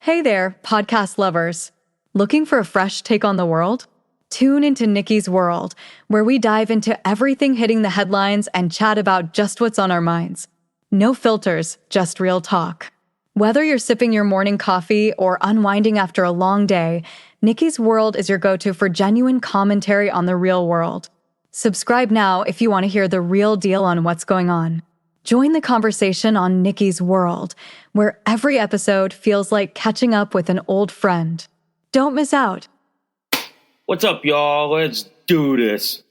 Hey there, podcast lovers. Looking for a fresh take on the world? Tune into Nikki's World, where we dive into everything hitting the headlines and chat about just what's on our minds. No filters, just real talk. Whether you're sipping your morning coffee or unwinding after a long day, Nikki's World is your go-to for genuine commentary on the real world. Subscribe now if you want to hear the real deal on what's going on. Join the conversation on Nikki's World, where every episode feels like catching up with an old friend. Don't miss out. What's up, y'all? Let's do this.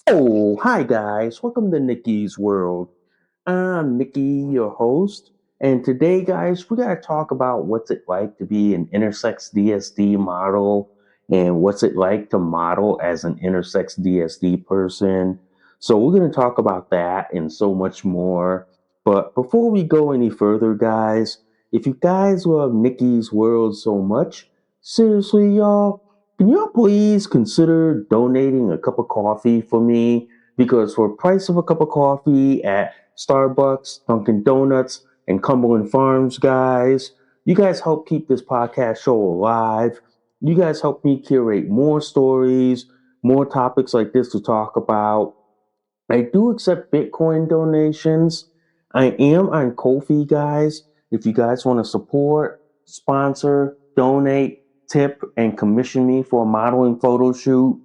Oh, hi guys. Welcome to Nikki's World. I'm Nikki, your host. And today, guys, we got to talk about what's it like to be an intersex DSD model and what's it like to model as an intersex DSD person. So we're going to talk about that and so much more. But before we go any further, guys, if you guys love Nikki's World so much, seriously, y'all, can y'all please consider donating a cup of coffee for me? Because for the price of a cup of coffee at Starbucks, Dunkin' Donuts, and Cumberland Farms, guys, you guys help keep this podcast show alive. You guys help me curate more stories, more topics like this to talk about. I do accept Bitcoin donations. I am on Ko-fi, guys. If you guys want to support, sponsor, donate, tip, and commission me for a modeling photo shoot.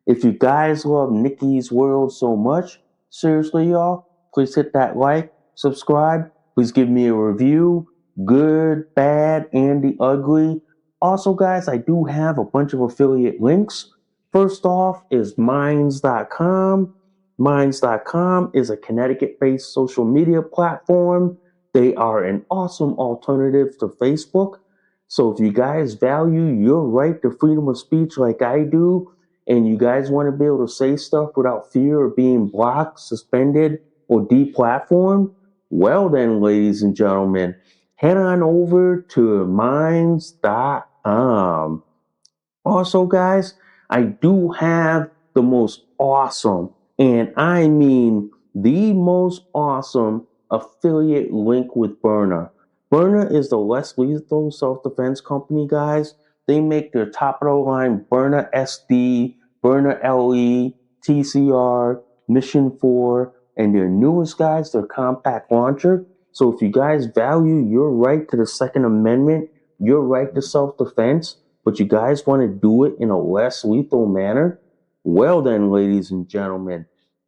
If you guys love Nikki's World so much, seriously, y'all, please hit that like, subscribe. Please give me a review, good, bad, and the ugly. Also, guys, I do have a bunch of affiliate links. First off is Minds.com. Minds.com is a Connecticut-based social media platform. They are an awesome alternative to Facebook. So if you guys value your right to freedom of speech like I do, and you guys want to be able to say stuff without fear of being blocked, suspended, or deplatformed, well then, ladies and gentlemen, head on over to Minds.com. Also, guys, I do have the most awesome, and I mean the most awesome affiliate link with Burner. Burner is the less lethal self-defense company, guys. They make their top of the line Burner SD, Burner LE, TCR, Mission 4, and their newest, guys, their compact launcher. So if you guys value your right to the Second Amendment, your right to self-defense, but you guys want to do it in a less lethal manner, well then, ladies and gentlemen,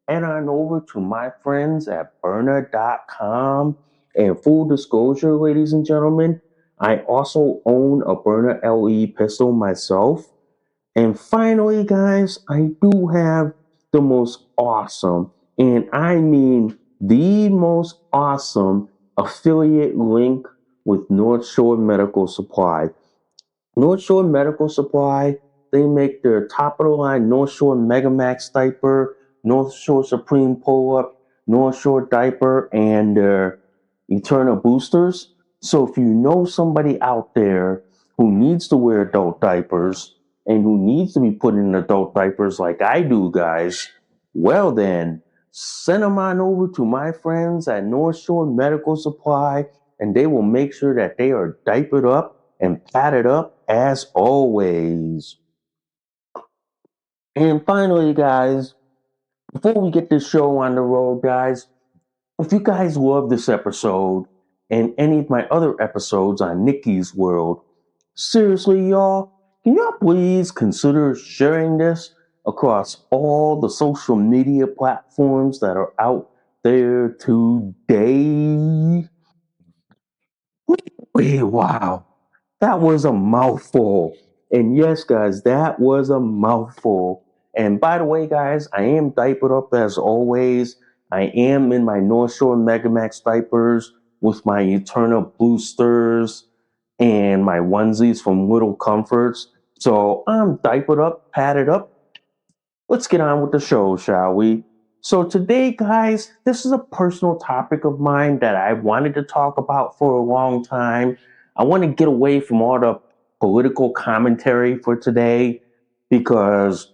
head on over to my friends at burner.com. And full disclosure, ladies and gentlemen, I also own a Burner LE pistol myself. And finally, guys, I do have the most awesome, and I mean the most awesome affiliate link with North Shore Medical Supply. North Shore Medical Supply, they make their top of the line North Shore Megamax diaper, North Shore Supreme pull-up, North Shore diaper, and their Eterna boosters. So if you know somebody out there who needs to wear adult diapers and who needs to be put in adult diapers like I do, guys, well then, send them on over to my friends at North Shore Medical Supply, and they will make sure that they are diapered up and padded up as always. And finally, guys, before we get this show on the road, guys, if you guys love this episode and any of my other episodes on Nikki's World, seriously, y'all, can y'all please consider sharing this across all the social media platforms that are out there today? Wait, wow. That was a mouthful. And yes, guys, that was a mouthful. And by the way, guys, I am diapered up as always. I am in my North Shore Megamax diapers with my Eternal boosters and my onesies from Little Comforts. So I'm diapered up, padded up. Let's get on with the show, shall we? So today, guys, this is a personal topic of mine that I wanted to talk about for a long time. I want to get away from all the political commentary for today because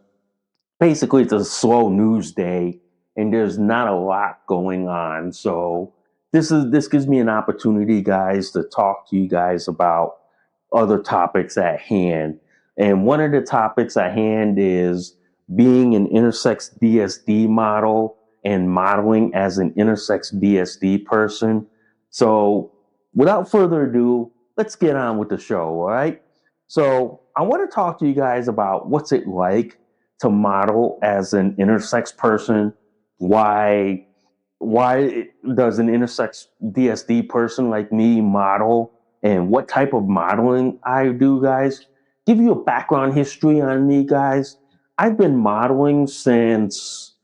basically it's a slow news day and there's not a lot going on. So this gives me an opportunity, guys, to talk to you guys about other topics at hand. And one of the topics at hand is being an intersex DSD model and modeling as an intersex DSD person. So without further ado, let's get on with the show, all right? So I want to talk to you guys about what's it like to model as an intersex person, why does an intersex DSD person like me model, and what type of modeling I do, guys. Give you a background history on me, guys. I've been modeling since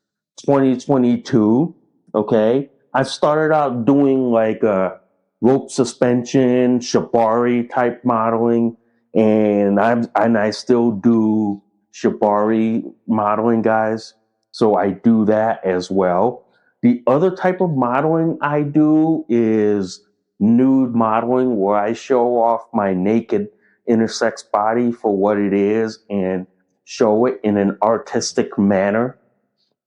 2022. Okay, I started out doing like a rope suspension, Shibari type modeling, and I still do Shibari modeling, guys. So I do that as well. The other type of modeling I do is nude modeling, where I show off my naked intersex body for what it is and show it in an artistic manner.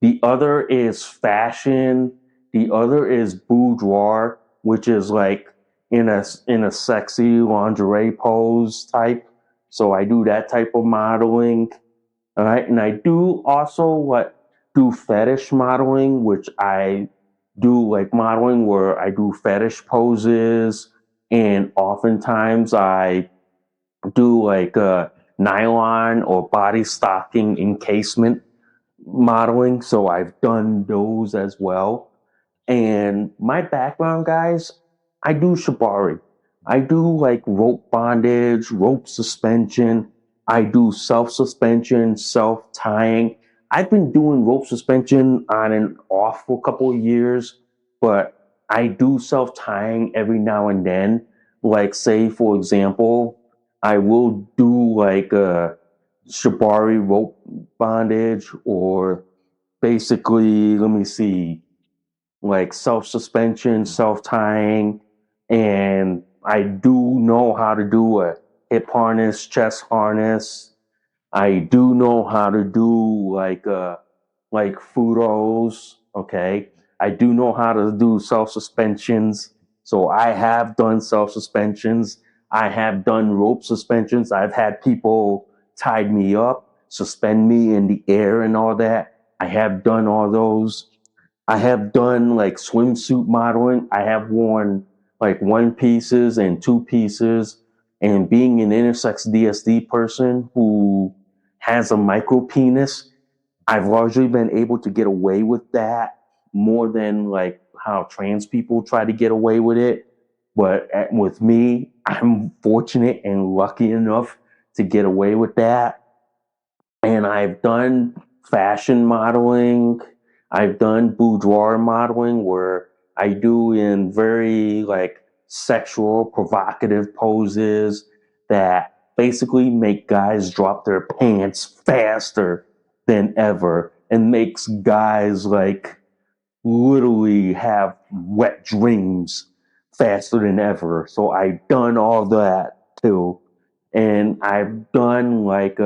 The other is fashion. The other is boudoir, which is like in a sexy lingerie pose type. So I do that type of modeling. All right, and I do also do fetish modeling, which I do like modeling where I do fetish poses, and oftentimes I do like nylon or body stocking encasement modeling. So I've done those as well. And my background, guys, I do shibari. I do like rope bondage, rope suspension. I do self suspension, self tying. I've been doing rope suspension on and off for a couple of years, but I do self tying every now and then. Like, say, for example, I will do like a shibari rope bondage, or basically, let me see, like self suspension, self tying, and I do know how to do a hip harness, chest harness. I do know how to do like furos. Okay, I do know how to do self suspensions. So I have done self suspensions. I have done rope suspensions. I've had people tied me up, suspend me in the air, and all that. I have done all those. I have done like swimsuit modeling. I have worn like one pieces and two pieces. And being an intersex DSD person who has a micro penis, I've largely been able to get away with that more than like how trans people try to get away with it. But with me, I'm fortunate and lucky enough to get away with that. And I've done fashion modeling. I've done boudoir modeling where I do in very like sexual, provocative poses that basically make guys drop their pants faster than ever and makes guys like literally have wet dreams faster than ever. So I've done all that too. And I've done like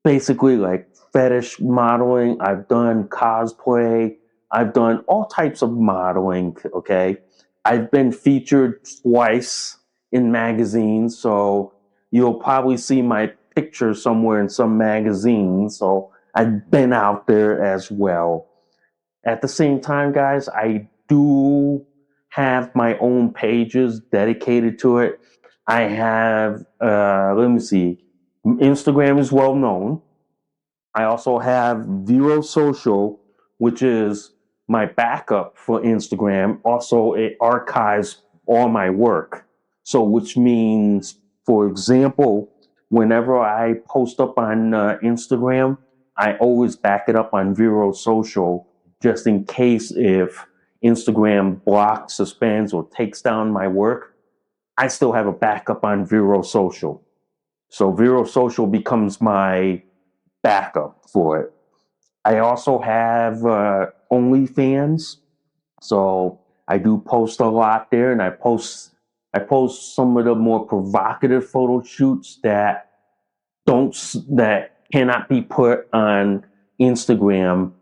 basically like fetish modeling. I've done cosplay. I've done all types of modeling. Okay. I've been featured twice in magazines. So you'll probably see my picture somewhere in some magazine. So I've been out there as well. At the same time, guys, I do have my own pages dedicated to it. I have, let me see, Instagram is well known. I also have Vero Social, which is my backup for Instagram. Also, it archives all my work. So, which means, for example, whenever I post up on Instagram, I always back it up on Vero Social just in case if Instagram blocks, suspends, or takes down my work. I still have a backup on Vero Social. So, Vero Social becomes my backup for it. I also have OnlyFans, so I do post a lot there, and I post some of the more provocative photo shoots that cannot be put on Instagram,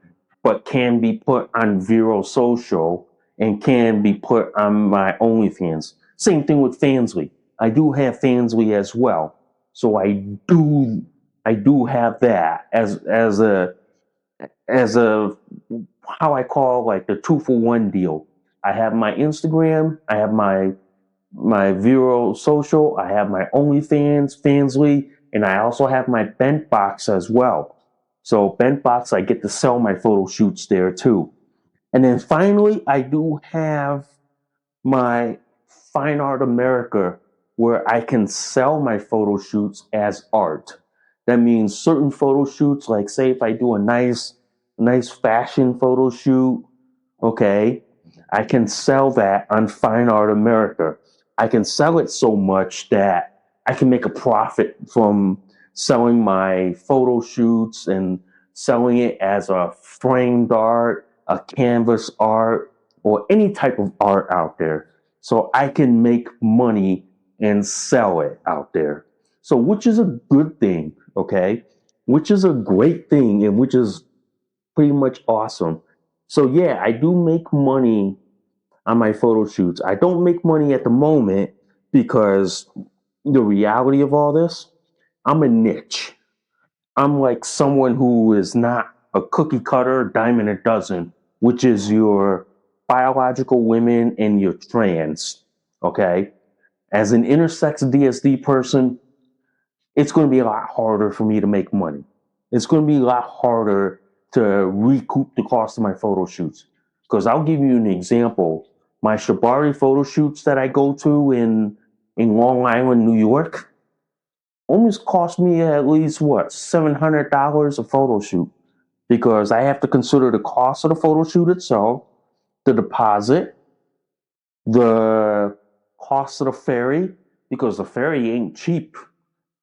but can be put on Vero Social and can be put on my OnlyFans. Same thing with Fansly. I do have Fansly as well, so I do have that as a how I call like the 2-for-1 deal. I have my Instagram, I have my Vero Social, I have my OnlyFans, Fansly, and I also have my Bent Box as well. So Bent Box, I get to sell my photo shoots there too. And then finally, I do have my Fine Art America, where I can sell my photo shoots as art. That means certain photo shoots, like say if I do a nice fashion photo shoot, okay, I can sell that on Fine Art America. I can sell it so much that I can make a profit from selling my photo shoots and selling it as a framed art, a canvas art, or any type of art out there. So I can make money and sell it out there. So, which is a good thing, okay? Which is a great thing, and which is pretty much awesome. So, yeah, I do make money on my photo shoots. I don't make money at the moment because the reality of all this, I'm a niche. I'm like someone who is not a cookie cutter, dime in a dozen, which is your biological women and your trans. Okay. As an intersex DSD person, it's going to be a lot harder for me to make money. It's going to be a lot harder to recoup the cost of my photo shoots. Because I'll give you an example. My Shibari photo shoots that I go to in Long Island, New York, almost cost me at least what, $700 a photo shoot, because I have to consider the cost of the photo shoot itself, the deposit, the cost of the ferry, because the ferry ain't cheap.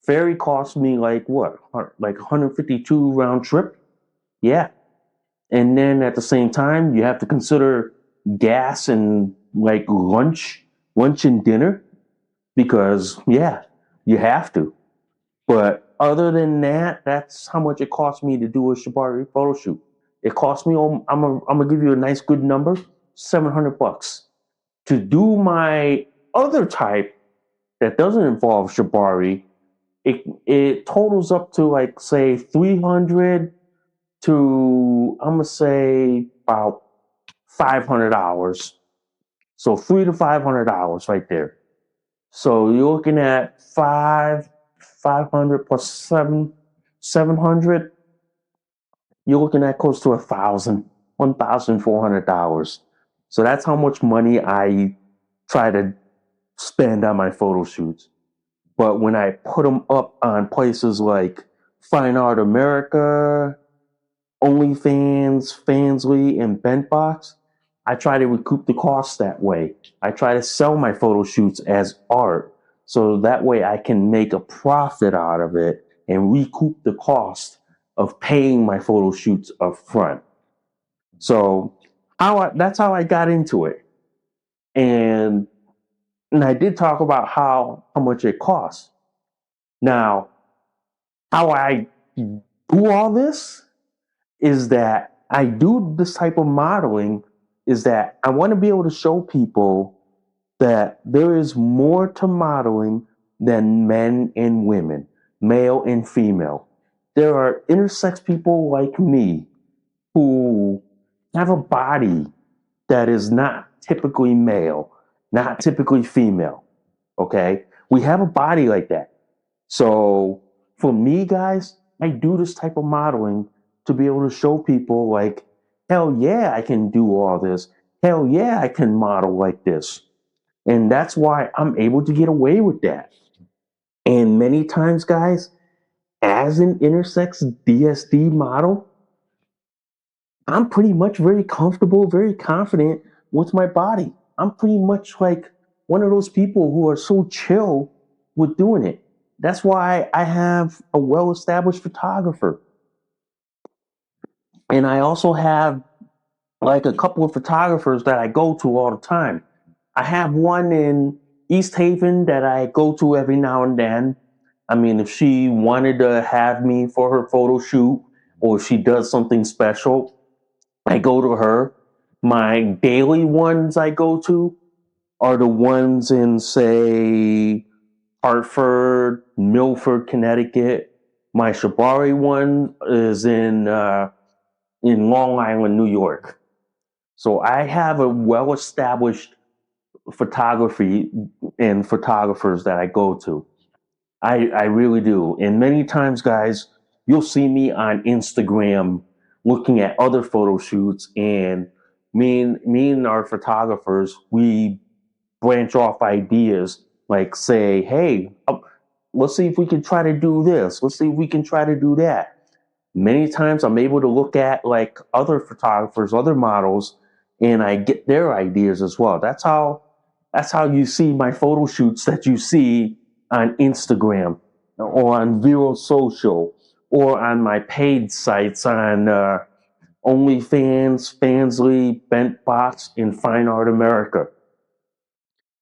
Ferry cost me like what, like 152 round trip. Yeah. And then at the same time, you have to consider gas and like lunch and dinner, because yeah, you have to. But other than that, that's how much it cost me to do a Shibari photo shoot. It cost me, I'm gonna give you a nice good number, $700. To do my other type that doesn't involve Shibari, it totals up to like say 300 to, I'm gonna say about $500. So $300 to $500 right there. So you're looking at 500 plus 700. You're looking at close to $1,400. So that's how much money I try to spend on my photo shoots. But when I put them up on places like Fine Art America, OnlyFans, Fansly, and Bentbox, I try to recoup the costs that way. I try to sell my photo shoots as art, so that way I can make a profit out of it and recoup the cost of paying my photo shoots up front. So that's how I got into it. And I did talk about how much it costs. Now, how I do all this is that I do this type of modeling is that I want to be able to show people that there is more to modeling than men and women, male and female. There are intersex people like me who have a body that is not typically male, not typically female. Okay? We have a body like that. So for me, guys, I do this type of modeling to be able to show people like, hell yeah, I can do all this. Hell yeah, I can model like this. And that's why I'm able to get away with that. And many times, guys, as an intersex DSD model, I'm pretty much very comfortable, very confident with my body. I'm pretty much like one of those people who are so chill with doing it. That's why I have a well established photographer. And I also have like a couple of photographers that I go to all the time. I have one in East Haven that I go to every now and then. I mean, if she wanted to have me for her photo shoot or if she does something special, I go to her. My daily ones I go to are the ones in, say, Hartford, Milford, Connecticut. My Shibari one is in Long Island, New York. So I have a well-established photography and photographers that I go to. I really do. And many times, guys, you'll see me on Instagram looking at other photo shoots, and me and our photographers, we branch off ideas like say, hey, let's see if we can try to do this. Let's see if we can try to do that. Many times I'm able to look at like other photographers, other models, and I get their ideas as well. That's how you see my photo shoots that you see on Instagram or on Vero Social or on my paid sites on OnlyFans, Fansly, BentBox, and Fine Art America.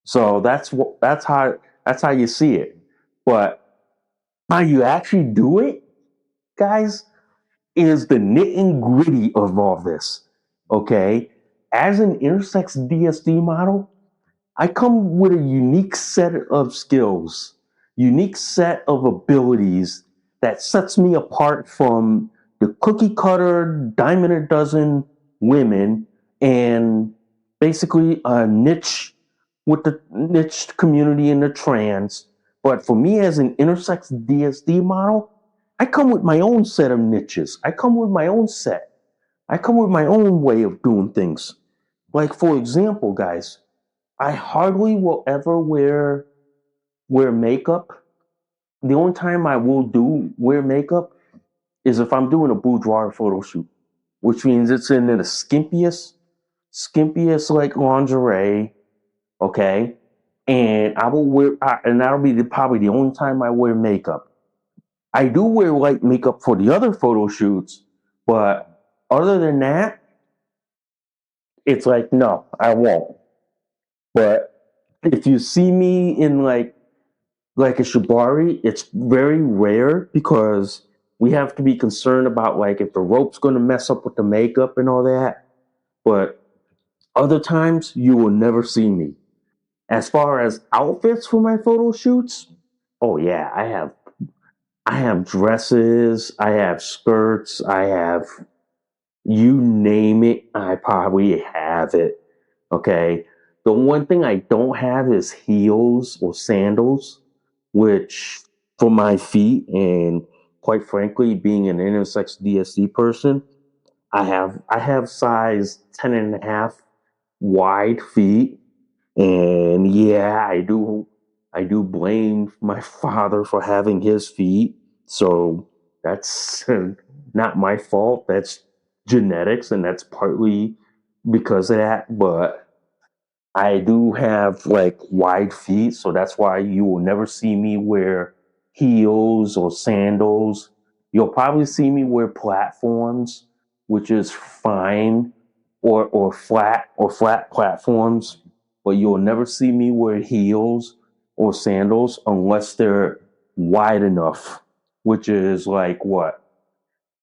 So that's how you see it. But how you actually do it, guys, is the nitty gritty of all this. Okay, as an intersex DSD model, I come with a unique set of skills, unique set of abilities that sets me apart from the cookie cutter diamond a dozen women and basically a niche with the niche community in the trans. But for me as an intersex DSD model, I come with my own set of niches. I come with my own set. I come with my own way of doing things. Like for example, guys, I hardly will ever wear makeup. The only time I will do wear makeup is if I'm doing a boudoir photo shoot, which means it's in the skimpiest like lingerie, okay? And I will and that'll be probably the only time I wear makeup. I do wear light makeup for the other photo shoots, but other than that, it's like no, I won't. But if you see me in like a shibari, it's very rare because we have to be concerned about like if the rope's going to mess up with the makeup and all that. But other times you will never see me. As far as outfits for my photo shoots, oh yeah, I have dresses, I have skirts, I have you name it, I probably have it. Okay. The one thing I don't have is heels or sandals, which for my feet, and quite frankly, being an intersex DSD person, I have size 10 and a half wide feet. And yeah, I do blame my father for having his feet. So that's not my fault. That's genetics, and that's partly because of that. But I do have like wide feet, so that's why you will never see me wear heels or sandals. You'll probably see me wear platforms, which is fine, or flat platforms. but you'll never see me wear heels or sandals unless they're wide enough, which is like what,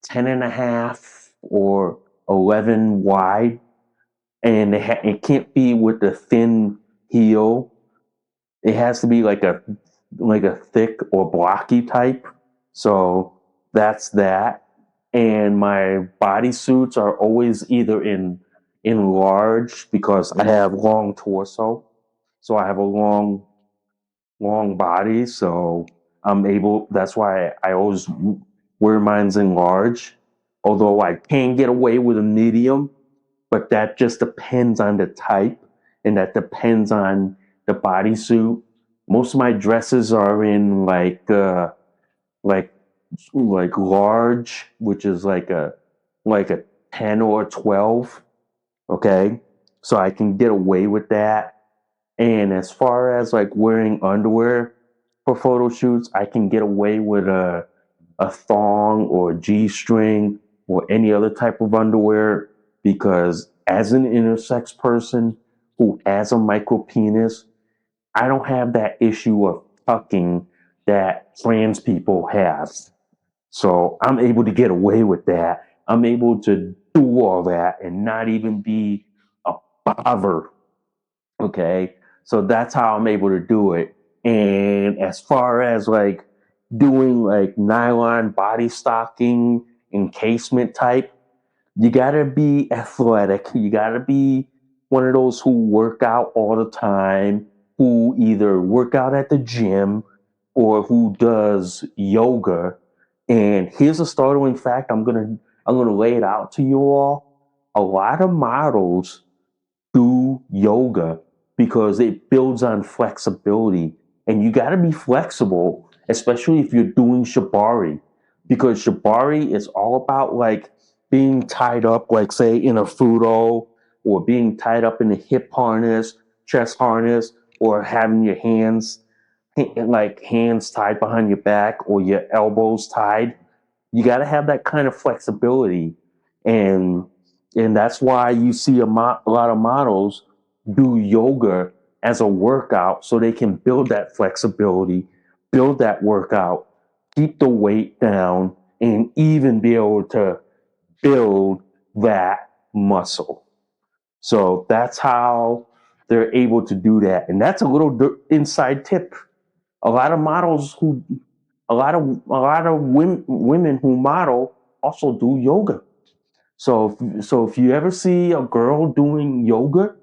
10 and a half or 11 wide. And it can't be with a thin heel. It has to be like a thick or blocky type. So that's that. And my bodysuits are always either in large because I have long torso. So I have a long body. So I'm able. That's why I always wear mine's in large. Although I can get away with a medium, but that just depends on the type and that depends on the bodysuit. Most of my dresses are in like like large, which is like a 10 or 12. Okay. So I can get away with that. And as far as like wearing underwear for photo shoots, I can get away with a thong or a G-string or any other type of underwear because as an intersex person who has a micro penis, I don't have that issue of tucking that trans people have. So I'm able to get away with that. I'm able to do all that and not even be a bother. Okay. So that's how I'm able to do it. And as far as like doing like nylon body stocking encasement type, you gotta be athletic. You gotta be one of those who work out all the time, who either work out at the gym or who does yoga. And here's a startling fact. I'm gonna lay it out to you all. A lot of models do yoga because it builds on flexibility. And you got to be flexible, especially if you're doing Shibari, because Shibari is all about like being tied up, like say in a fudo, or being tied up in a hip harness, chest harness, or having your hands tied behind your back or your elbows tied. You got to have that kind of flexibility, and that's why you see a lot of models do yoga as a workout so they can build that flexibility, build that workout, keep the weight down, and even be able to build that muscle. So that's how they're able to do that, and that's a little inside tip. A lot of models who a lot of women who model also do yoga. So if you ever see a girl doing yoga,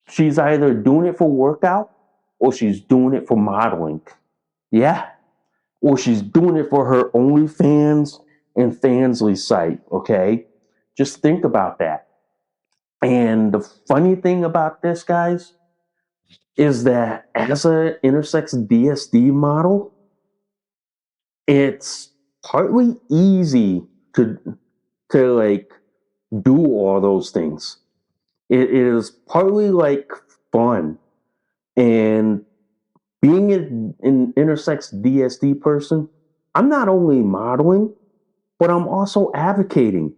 she's either doing it for workout or she's doing it for modeling. Yeah. Or she's doing it for her OnlyFans and Fansly site. Okay. Just think about that. And the funny thing about this, guys, is that as an intersex DSD model, it's partly easy to like do all those things. It is partly like fun. And being an intersex DSD person, I'm not only modeling, but I'm also advocating.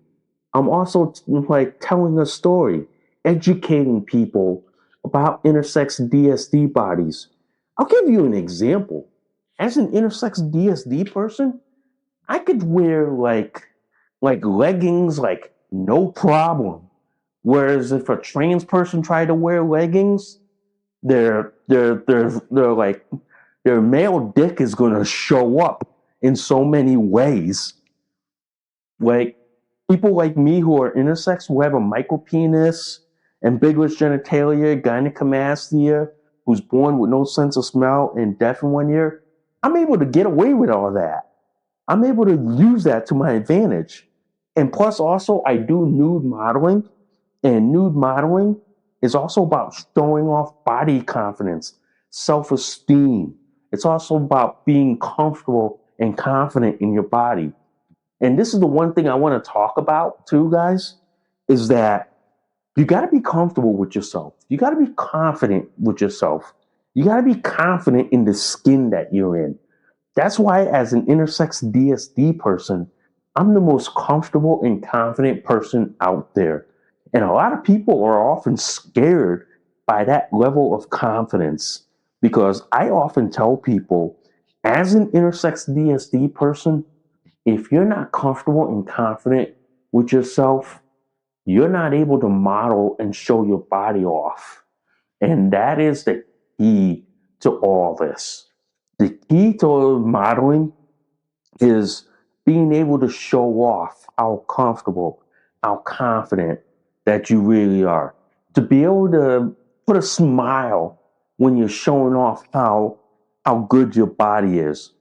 I'm also like telling a story, educating people about intersex DSD bodies. I'll give you an example. As an intersex DSD person, I could wear like leggings like no problem. Whereas if a trans person tried to wear leggings, they're like their male dick is gonna show up in so many ways. Like people like me who are intersex, who have a micro penis, ambiguous genitalia, gynecomastia, who's born with no sense of smell and deaf in 1 year, I'm able to get away with all that. I'm able to use that to my advantage. And plus, also, I do nude modeling, and nude modeling is also about showing off body confidence, self esteem. It's also about being comfortable and confident in your body. And this is the one thing I want to talk about too, guys, is that you got to be comfortable with yourself. You got to be confident with yourself. You got to be confident in the skin that you're in. That's why, as an intersex DSD person, I'm the most comfortable and confident person out there. And a lot of people are often scared by that level of confidence. Because I often tell people, as an intersex DSD person, if you're not comfortable and confident with yourself, you're not able to model and show your body off. And that is the key to all this. The key to modeling is being able to show off how comfortable, how confident that you really are. To be able to put a smile when you're showing off how good your body is.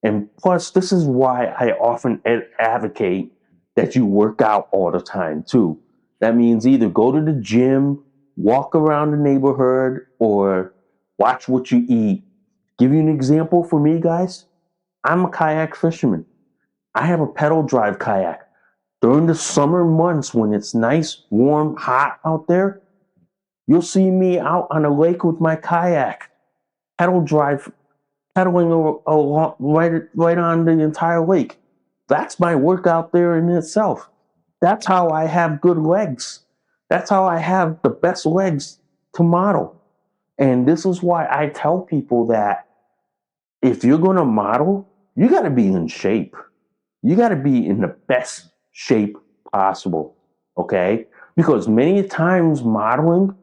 And plus, this is why I often advocate that you work out all the time too. That means either go to the gym, walk around the neighborhood, or watch what you eat. Give you an example for me, guys. I'm a kayak fisherman. I have a pedal drive kayak. During the summer months when it's nice, warm, hot out there, you'll see me out on a lake with my kayak, pedal drive, pedaling along, right on the entire lake. That's my workout there in itself. That's how I have good legs. That's how I have the best legs to model. And this is why I tell people that if you're going to model, you got to be in shape. You got to be in the best shape possible. Okay? Because many times modeling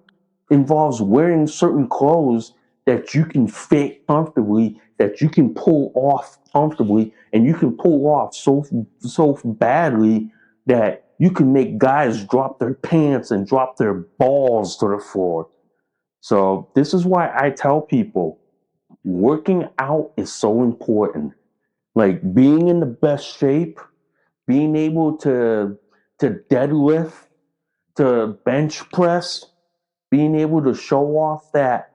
involves wearing certain clothes that you can fit comfortably, that you can pull off comfortably, and you can pull off so badly that you can make guys drop their pants and drop their balls to the floor. So this is why I tell people working out is so important. Like being in the best shape, being able to deadlift, to bench press, being able to show off that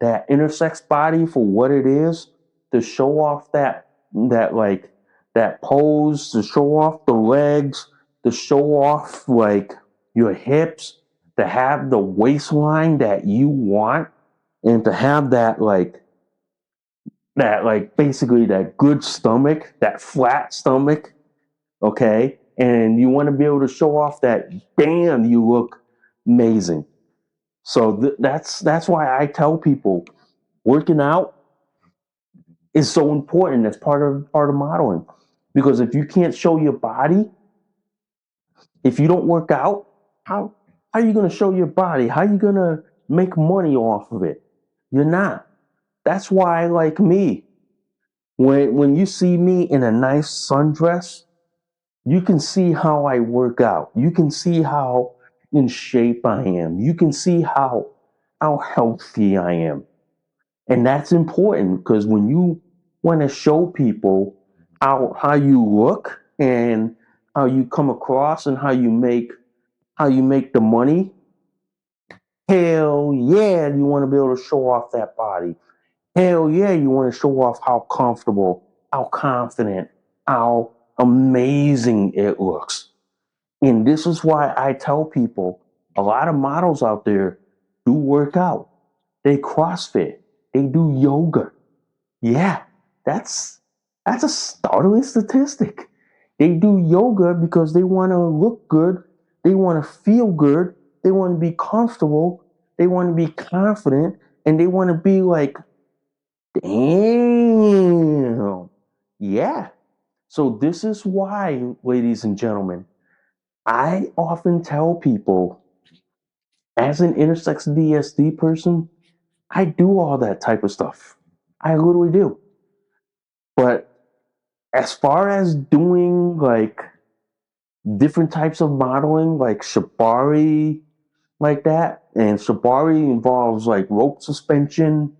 intersex body for what it is, to show off that pose, to show off the legs, to show off like your hips, to have the waistline that you want, and to have that basically that good stomach, that flat stomach, okay? And you want to be able to show off that, damn, you look amazing. So that's why I tell people working out is so important as part of modeling. Because if you can't show your body, if you don't work out, how are you going to show your body? How are you going to make money off of it? You're not. That's why, like me, when you see me in a nice sundress, you can see how I work out. You can see how in shape I am. You can see how healthy I am. And that's important because when you want to show people how you look and how you come across and how you make the money, hell yeah, you want to be able to show off that body. Hell yeah, you want to show off how comfortable, how confident, how amazing it looks. And this is why I tell people a lot of models out there do work out. They CrossFit, they do yoga. Yeah, that's that's a startling statistic. They do yoga because they want to look good, they want to feel good, they want to be comfortable, they want to be confident, and they want to be like, damn. Yeah. So this is why, ladies and gentlemen, I often tell people, as an intersex DSD person, I do all that type of stuff. I literally do. But as far as doing like different types of modeling, like Shibari, like that, and Shibari involves like rope suspension,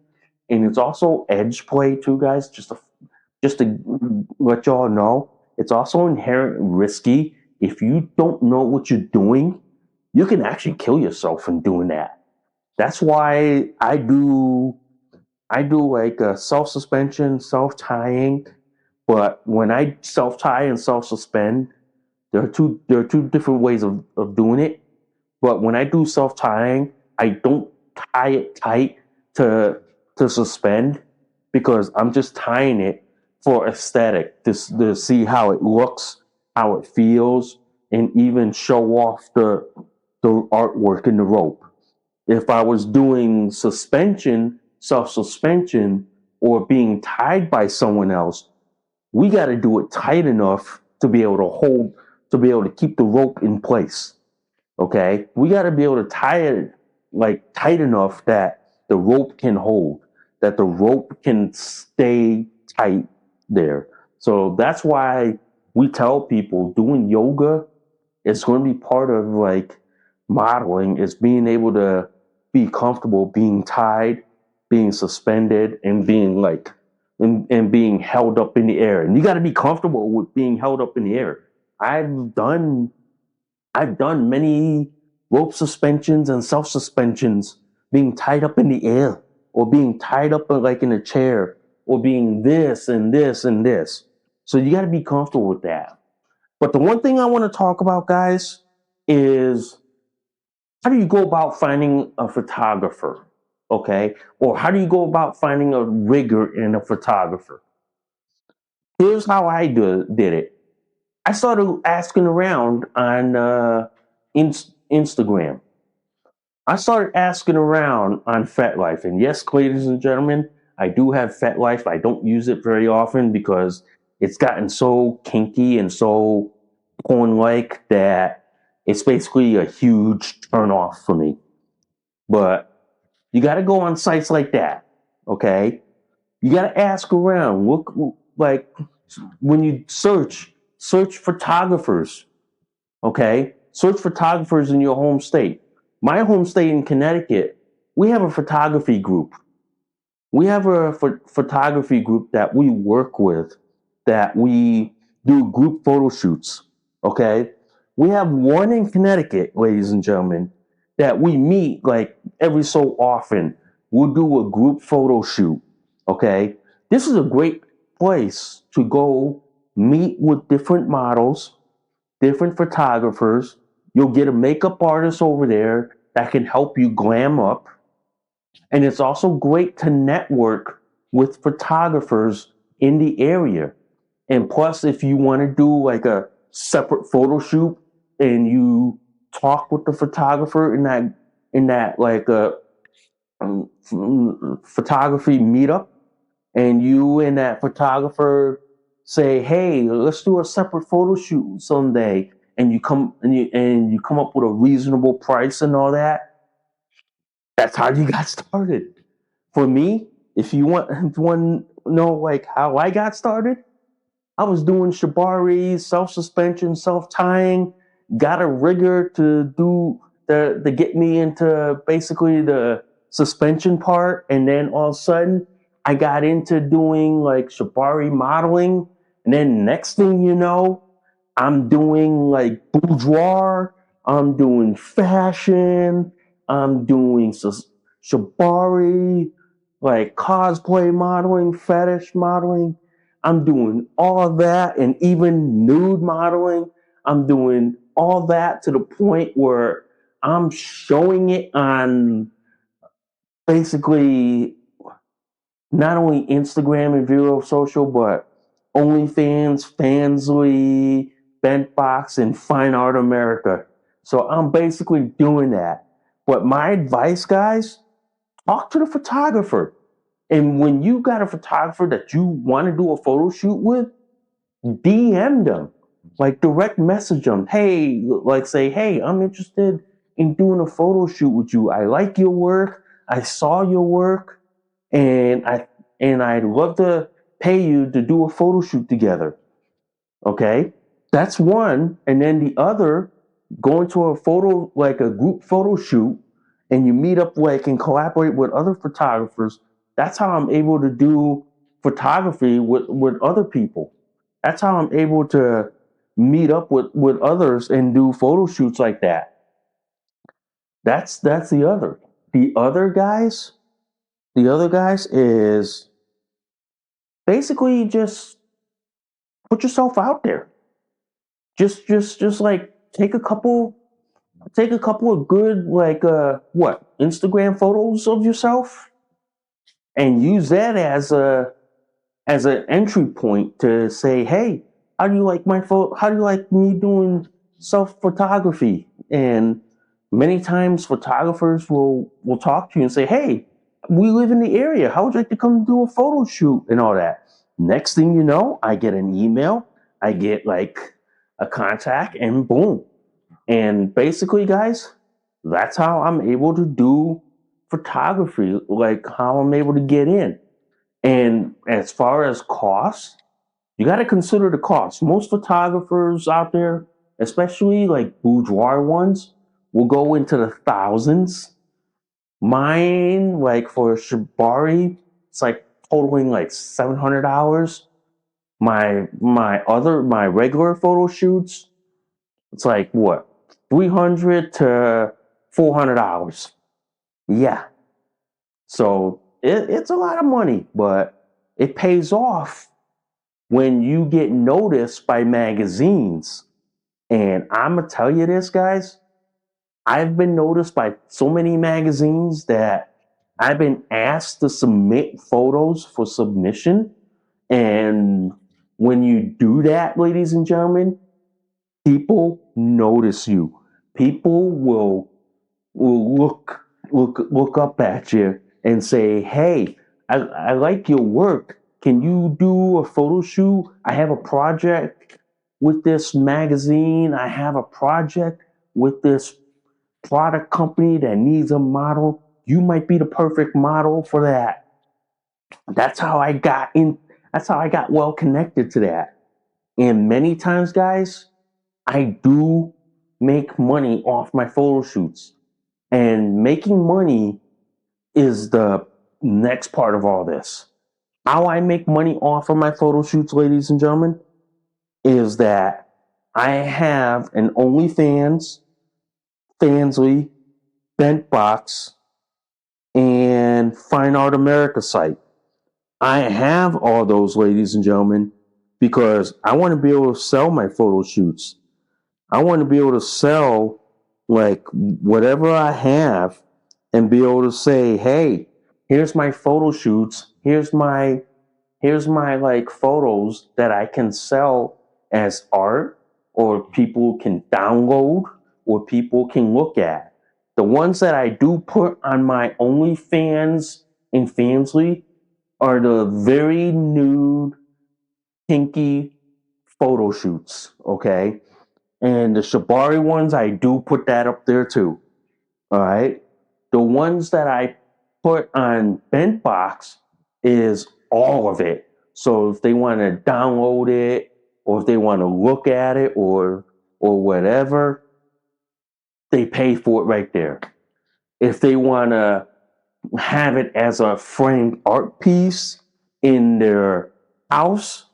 and it's also edge play too, guys. Just to let y'all know, it's also inherent risky. If you don't know what you're doing, you can actually kill yourself in doing that. That's why I do like self suspension, self tying. But when I self tie and self suspend, there are two different ways of doing it. But when I do self tying, I don't tie it tight to to suspend because I'm just tying it for aesthetic to see how it looks, how it feels, and even show off the artwork in the rope. If I was doing suspension, self suspension, or being tied by someone else, we got to do it tight enough to be able to hold, to be able to keep the rope in place. Okay, we got to be able to tie it like tight enough that the rope can hold, that the rope can stay tight there. So that's why we tell people doing yoga is going to be part of like modeling, is being able to be comfortable being tied, being suspended, and being like and being held up in the air. And you got to be comfortable with being held up in the air. I've done I've done many rope suspensions and self suspensions being tied up in the air, or being tied up like in a chair, or being this and this and this. So you got to be comfortable with that. But the one thing I want to talk about, guys, is how do you go about finding a photographer? Okay. Or how do you go about finding a rigger in a photographer? Here's how did it. I started asking around on Instagram. I started asking around on FetLife. And yes, ladies and gentlemen, I do have FetLife. I don't use it very often because it's gotten so kinky and so porn-like that it's basically a huge turn-off for me. But you got to go on sites like that, okay? You got to ask around. Look, like when you search photographers, okay? Search photographers in your home state. My home state in Connecticut, we have a photography group. We have a photography group that we work with, that we do group photo shoots, okay? We have one in Connecticut, ladies and gentlemen, that we meet like every so often. We'll do a group photo shoot, okay? This is a great place to go meet with different models, different photographers. You'll get a makeup artist over there that can help you glam up. And it's also great to network with photographers in the area. And plus, if you want to do like a separate photo shoot and you talk with the photographer in that like um, photography meetup, and you and that photographer say, "Hey, let's do a separate photo shoot someday," and you come up with a reasonable price and all that. That's how you got started. For me, if you want to know like how I got started, I was doing Shibari, self suspension, self tying, got a rigger to do to get me into basically the suspension part, and then all of a sudden I got into doing like Shibari modeling, and then next thing you know, I'm doing like boudoir, I'm doing fashion, I'm doing Shibari, like cosplay modeling, fetish modeling. I'm doing all of that, and even nude modeling. I'm doing all that to the point where I'm showing it on basically not only Instagram and Vero Social, but OnlyFans, Fansly, Bentbox, and Fine Art America. So I'm basically doing that. But my advice, guys, talk to the photographer. And when you got a photographer that you want to do a photo shoot with, DM them, like direct message them. Hey, like say, hey, I'm interested in doing a photo shoot with you. I like your work. I saw your work, and I'd love to pay you to do a photo shoot together. Okay, that's one. And then the other, going to a photo like a group photo shoot, and you meet up like and collaborate with other photographers. That's how I'm able to do photography with other people. That's how I'm able to meet up with others and do photo shoots like that. That's the other. The other guys, the other guys is basically just put yourself out there. Just like take a couple of good like Instagram photos of yourself and use that as an entry point to say, hey, how do you like my photo? How do you like me doing self photography? And Many times photographers will talk to you and say, hey, we live in the area. How would you like to come do a photo shoot and all that? Next thing you know, I get an email, I get like a contact, and boom. And basically, guys, that's how I'm able to do photography, like how I'm able to get in. And as far as costs, you got to consider the cost. Most photographers out there, especially like boudoir ones, will go into the thousands. Mine, like for Shibari, it's like totaling like $700. My regular photo shoots, it's like what, $300 to $400. Yeah, so it's a lot of money, but it pays off when you get noticed by magazines. And I'm gonna tell you this, guys. I've been noticed by so many magazines that I've been asked to submit photos for submission. And when you do that, ladies and gentlemen, people notice you. People will look up at you and say, "Hey, I like your work. Can you do a photo shoot? I have a project with this magazine. I have a project with this product company that needs a model. You might be the perfect model for that." That's how I got in. That's how I got well connected to that. And many times, guys, I do make money off my photo shoots. And making money is the next part of all this. How I make money off of my photo shoots, ladies and gentlemen, is that I have an OnlyFans, Fansly, Bentbox, and Fine Art America site. I have all those, ladies and gentlemen, because I want to be able to sell my photo shoots. I want to be able to sell like whatever I have and be able to say, hey, here's my photo shoots. Here's my like photos that I can sell as art, or people can download, or people can look at. The ones that I do put on my OnlyFans and Fansly are the very nude, kinky photo shoots, okay? And the Shibari ones, I do put that up there too. All right. The ones that I put on Bentbox is all of it. So if they want to download it, or if they want to look at it, or whatever, they pay for it right there. If they want to have it as a framed art piece in their house,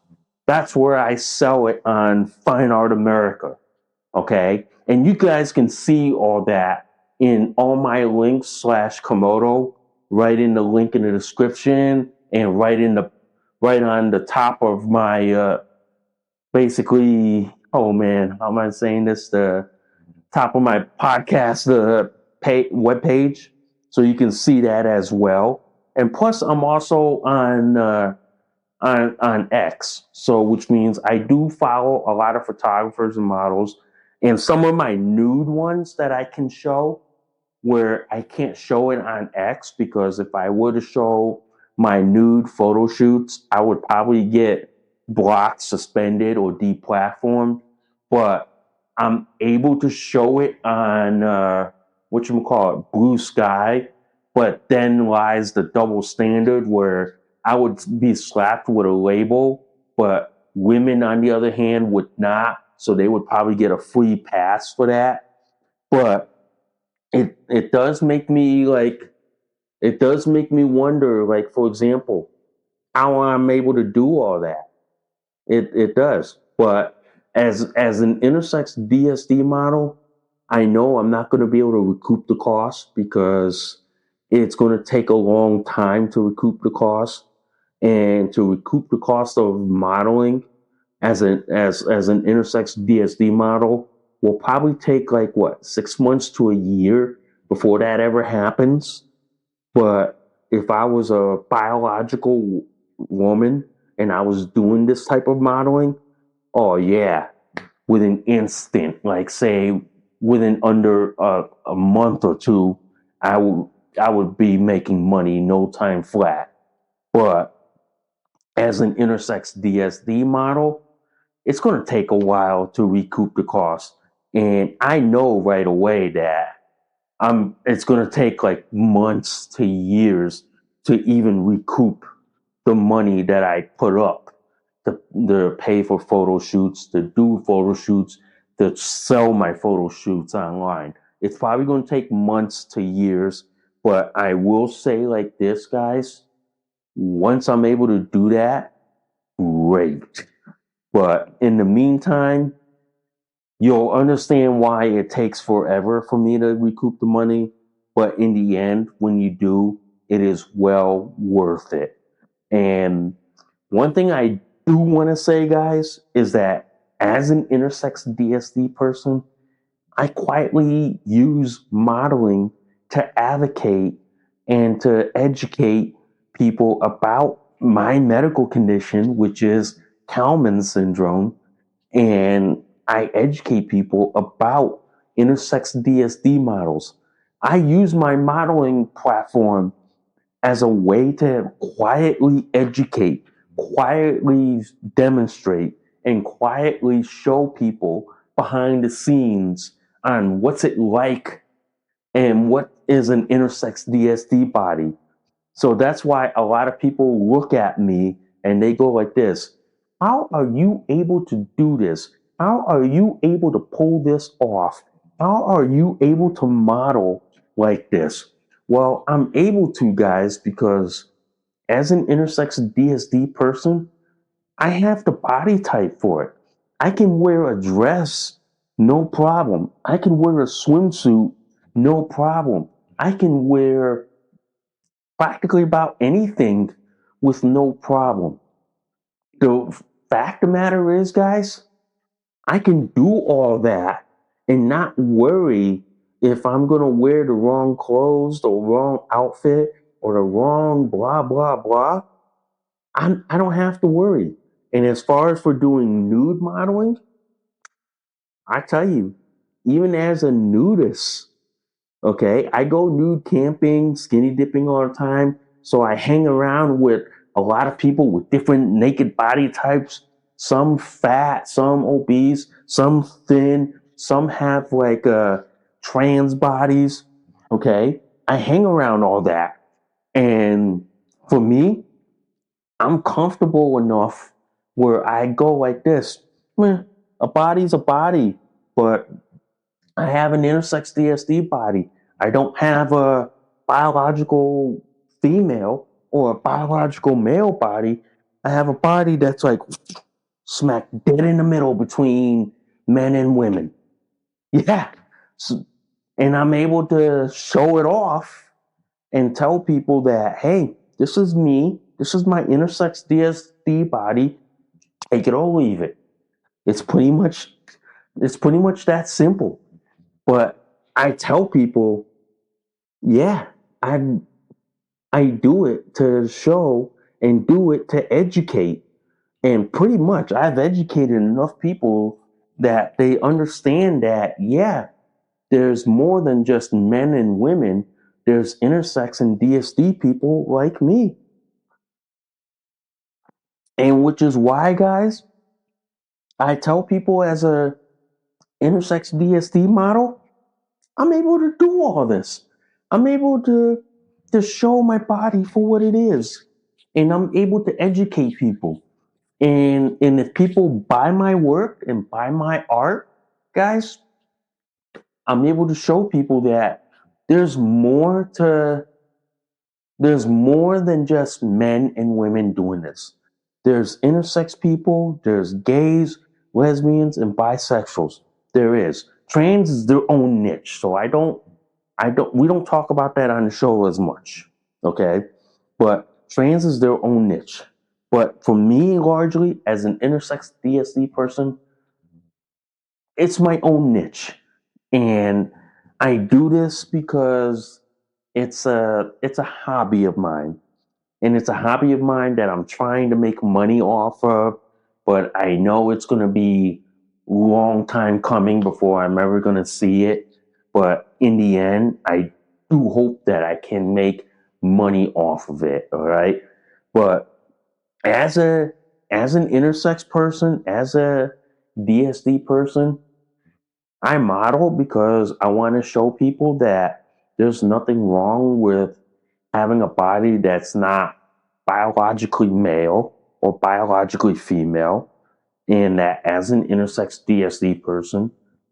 that's where I sell it on Fine Art America. Okay. And you guys can see all that in all my links slash Komodo, right in the link in the description, and right on the top of my basically, oh man, how am I saying this? The top of my podcast web page, so you can see that as well. And plus, I'm also on X, so which means I do follow a lot of photographers and models, and some of my nude ones that I can show, where I can't show it on X, because if I were to show my nude photo shoots, I would probably get blocked, suspended, or deplatformed. But I'm able to show it on what you call it, Blue Sky. But then lies the double standard where I would be slapped with a label, but women, on the other hand, would not. So they would probably get a free pass for that. But it does make me wonder, like, for example, how I'm able to do all that. It does. But as an intersex DSD model, I know I'm not going to be able to recoup the cost, because it's going to take a long time to recoup the cost. And to recoup the cost of modeling as an intersex DSD model will probably take like what, 6 months to a year before that ever happens. But if I was a biological woman and I was doing this type of modeling, oh yeah, with an instant, like say within under a month or two, I would I would be making money no time flat. But as an intersex DSD model, it's going to take a while to recoup the cost. And I know right away that it's going to take like months to years to even recoup the money that I put up to pay for photo shoots, to do photo shoots, to sell my photo shoots online. It's probably going to take months to years, but I will say like this, guys, once I'm able to do that, great. But in the meantime, you'll understand why it takes forever for me to recoup the money. But in the end, when you do, it is well worth it. And one thing I do want to say, guys, is that as an intersex DSD person, I quietly use modeling to advocate and to educate people about my medical condition, which is Kalman syndrome. And I educate people about intersex DSD models. I use my modeling platform as a way to quietly educate, quietly demonstrate, and quietly show people behind the scenes on what's it like and what is an intersex DSD body. So that's why a lot of people look at me and they go like this: how are you able to do this? How are you able to pull this off? How are you able to model like this? Well, I'm able to, guys, because as an intersex DSD person, I have the body type for it. I can wear a dress, no problem. I can wear a swimsuit, no problem. I can wear practically about anything with no problem. The fact of the matter is, guys, I can do all that and not worry if I'm going to wear the wrong clothes, the wrong outfit, or the wrong blah, blah, blah. I don't have to worry. And as far as for doing nude modeling, I tell you, even as a nudist, okay, I go nude camping, skinny dipping all the time. So I hang around with a lot of people with different naked body types. Some fat, some obese, some thin, some have like trans bodies. Okay, I hang around all that. And for me, I'm comfortable enough where I go like this. A body's a body, but I have an intersex DSD body. I don't have a biological female or a biological male body. I have a body that's like smack dead in the middle between men and women. Yeah. So, and I'm able to show it off and tell people that, hey, this is me. This is my intersex DSD body. Take it or leave it. It's pretty much it's pretty much that simple. But I tell people, yeah, I do it to show and do it to educate. And pretty much I've educated enough people that they understand that, yeah, there's more than just men and women. There's intersex and DSD people like me. And which is why, guys, I tell people as a intersex DSD model, I'm able to do all this. I'm able to show my body for what it is. And I'm able to educate people. And if people buy my work and buy my art, guys, I'm able to show people that there's more to there's more than just men and women doing this. There's intersex people, there's gays, lesbians, and bisexuals. There is. Trans is their own niche. So we don't talk about that on the show as much. Okay. But trans is their own niche. But for me, largely, as an intersex DSD person, it's my own niche. And I do this because it's a hobby of mine, and it's a hobby of mine that I'm trying to make money off of, but I know it's going to be long time coming before I'm ever going to see it. But in the end, I do hope that I can make money off of it. All right. But as a as an intersex person, as a DSD person, I model because I want to show people that there's nothing wrong with having a body that's not biologically male or biologically female, and that as an intersex DSD person,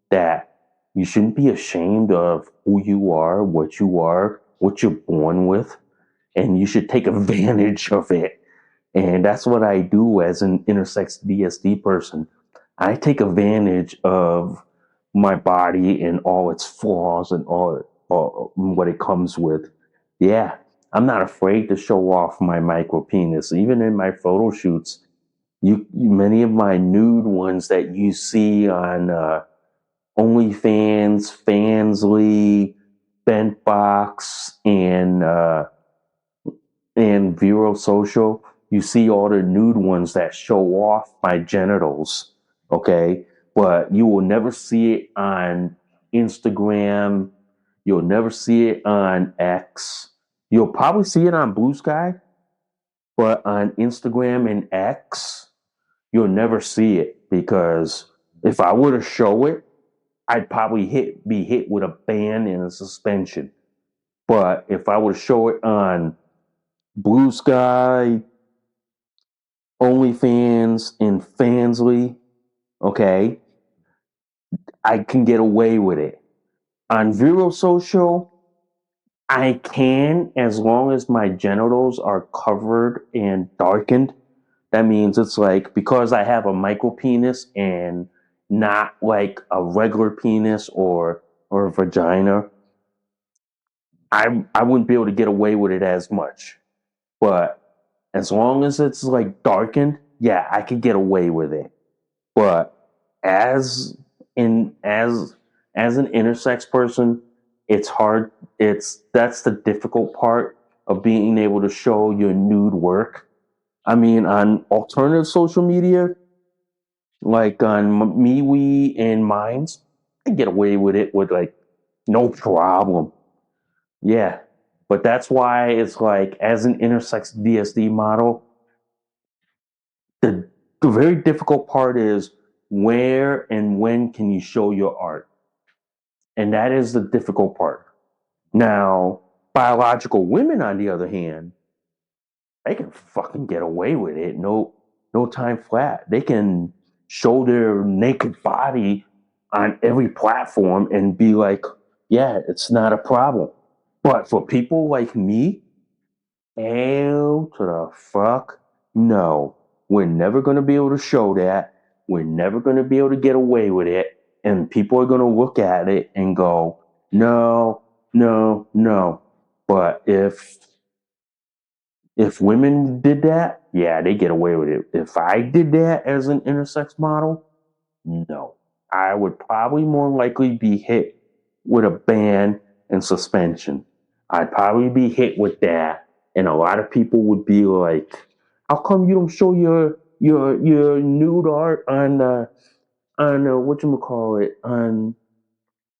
that you shouldn't be ashamed of who you are, what you're born with, and you should take advantage of it. And that's what I do as an intersex DSD person. I take advantage of my body and all its flaws and all what it comes with. Yeah, I'm not afraid to show off my micro penis. Even in my photo shoots, many of my nude ones that you see on OnlyFans, Fansly, Bentbox, and Vero Social, you see all the nude ones that show off my genitals, okay? But you will never see it on Instagram. You'll never see it on X. You'll probably see it on Blue Sky, but on Instagram and X, you'll never see it because if I were to show it, I'd probably be hit with a ban and a suspension. But if I were to show it on Blue Sky, OnlyFans, and Fansly, okay, I can get away with it. On Vero Social, I can as long as my genitals are covered and darkened. That means it's like because I have a micro penis and not like a regular penis or a vagina, I wouldn't be able to get away with it as much. But as long as it's like darkened, yeah, I could get away with it. But as in as an intersex person, it's hard. That's the difficult part of being able to show your nude work. I mean, on alternative social media, like on MeWe and Minds, I get away with it with like no problem. Yeah, but that's why it's like as an intersex DSD model, the the very difficult part is where and when can you show your art, and that is the difficult part. Now, biological women, on the other hand, they can fucking get away with it. No time flat. They can show their naked body on every platform and be like, yeah, it's not a problem. But for people like me, hell to the fuck no. We're never going to be able to show that. We're never going to be able to get away with it. And people are going to look at it and go, no, no, no. But if women did that, yeah, they get away with it. If I did that as an intersex model, no. I would probably more likely be hit with a ban and suspension. I'd probably be hit with that. And a lot of people would be like, how come you don't show your nude art on whatchamacallit, on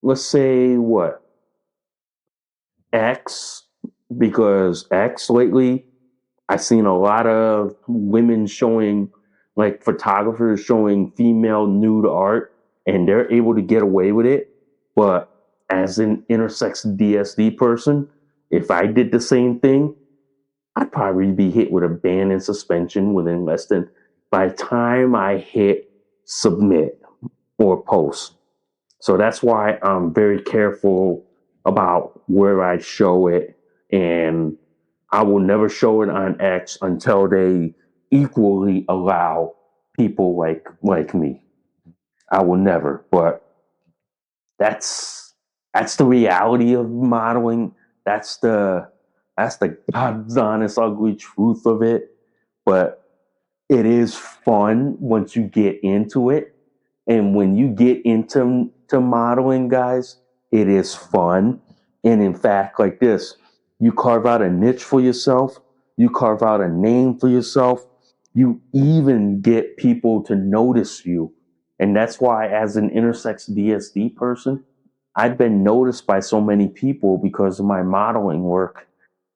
let's say what, X? Because X lately I've seen a lot of women showing, like photographers showing female nude art, and they're able to get away with it. But as an intersex DSD person, if I did the same thing, I'd probably be hit with a ban and suspension within less than by the time I hit submit or post. So that's why I'm very careful about where I show it, and I will never show it on X until they equally allow people like me. I will never, but that's that's the reality of modeling. That's the that's the God's honest ugly truth of it. But it is fun once you get into it. And when you get into modeling, guys, it is fun. And in fact, like this, you carve out a niche for yourself, you carve out a name for yourself, you even get people to notice you. And that's why, as an intersex DSD person, I've been noticed by so many people because of my modeling work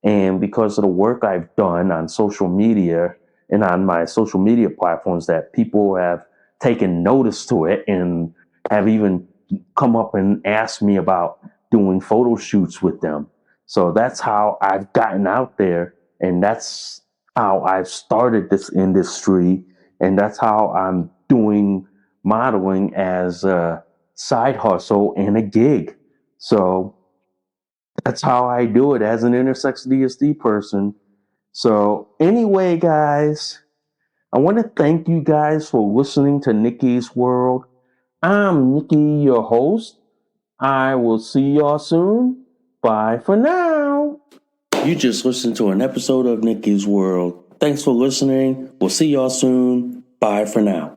and because of the work I've done on social media and on my social media platforms, that people have taken notice to it and have even come up and asked me about doing photo shoots with them. So that's how I've gotten out there, and that's how I've started this industry, and that's how I'm doing modeling as a side hustle and a gig. So that's how I do it as an intersex DSD person. So anyway, guys, I want to thank you guys for listening to Nikki's World. I'm Nikki, your host. I will see y'all soon. Bye for now. You just listened to an episode of Nikki's World. Thanks for listening. We'll see y'all soon. Bye for now.